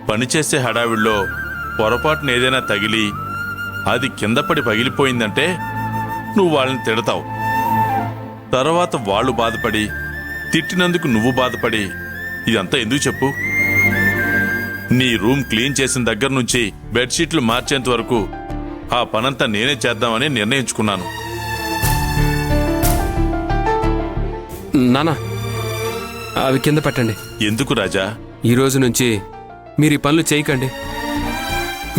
పనిచేసే హడావిడిలో పొరపాటున ఏదైనా తగిలి అది కింద పడి పగిలిపోయిందంటే నువ్వు వాళ్ళని తిడతావు. తర్వాత వాళ్ళు బాధపడి తిట్టినందుకు నువ్వు బాధపడి ఇదంతా ఎందుకు చెప్పు? నీ రూమ్ క్లీన్ చేసిన దగ్గర నుంచి బెడ్షీట్లు మార్చేంత వరకు ఆ పనంతా నేనే చేద్దామని నిర్ణయించుకున్నాను. నానా, అవి కింద పెట్టండి. ఎందుకు రాజా? ఈ రోజు నుంచి మీరు ఈ పనులు చేయకండి.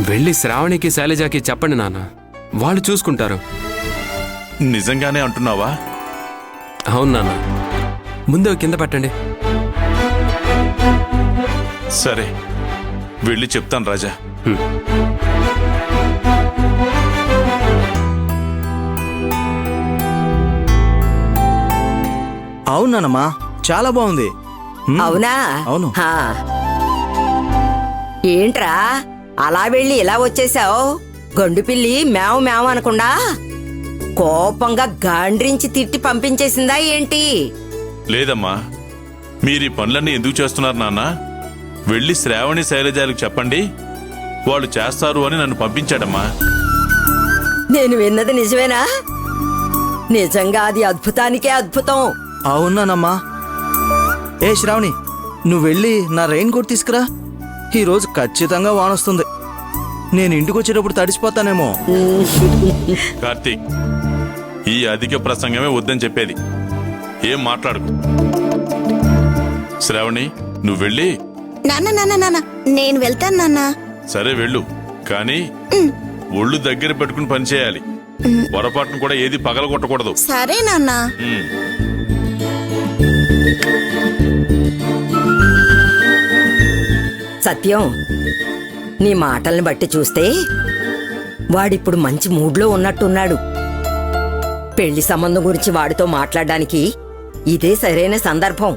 వెళ్ళి శ్రావణికి శైలజకి చెప్పండి నాన్న, వాళ్ళు చూసుకుంటారు. నిజంగానే అంటున్నావా? అవును నాన్న, ముందు అవి కింద పెట్టండి. సరే, వెళ్ళి చెప్తాను రాజా. అవునానమ్మా, చాలా బాగుంది. అవునా? అవును. హా. ఏంట్రా అలా వెళ్ళి ఇలా వచ్చేసావు? గండు పిల్లి మేవు మేవు అనకుండా కోపంగా గాండ్రించి తిట్టి పంపించేసిందా ఏంటి? లేదమ్మా, మీరీ పనులన్నీ ఎందుకు చేస్తున్నారు నాన్న? వెళ్ళి శ్రావణి శైలజాలకు చెప్పండి, వాళ్ళు చేస్తారు అని నన్ను పంపించాడమ్మా. నేను విన్నది నిజమేనా? నిజంగా అది అద్భుతానికే అద్భుతం. అవునానమ్మా. ఏ శ్రావణి, నువ్వు వెళ్ళి నా రెయిన్ కోట్ తీసుకురా. ఈరోజు ఖచ్చితంగా వానొస్తుంది. నేను ఇంటికి వచ్చేటప్పుడు తడిసిపోతానేమో. కార్తీక్, ఈ అధిక ప్రసంగమే వద్దని చెప్పేది. ఏం మాట్లాడుకు. శ్రావణి, నువ్వు వెళ్ళి. నాన్న నేను వెళ్తాను నాన్న. సరే వెళ్ళు, కానీ ఒళ్ళు దగ్గర పెట్టుకుని పనిచేయాలి. పొరపాటును కూడా ఏది పగలగొట్టకూడదు. సరే నాన్న. సత్యం, నీ మాటల్ని బట్టి చూస్తే వాడిప్పుడు మంచి మూడ్లో ఉన్నట్టున్నాడు. పెళ్లి సంబంధం గురించి వాడితో మాట్లాడడానికి ఇదే సరైన సందర్భం.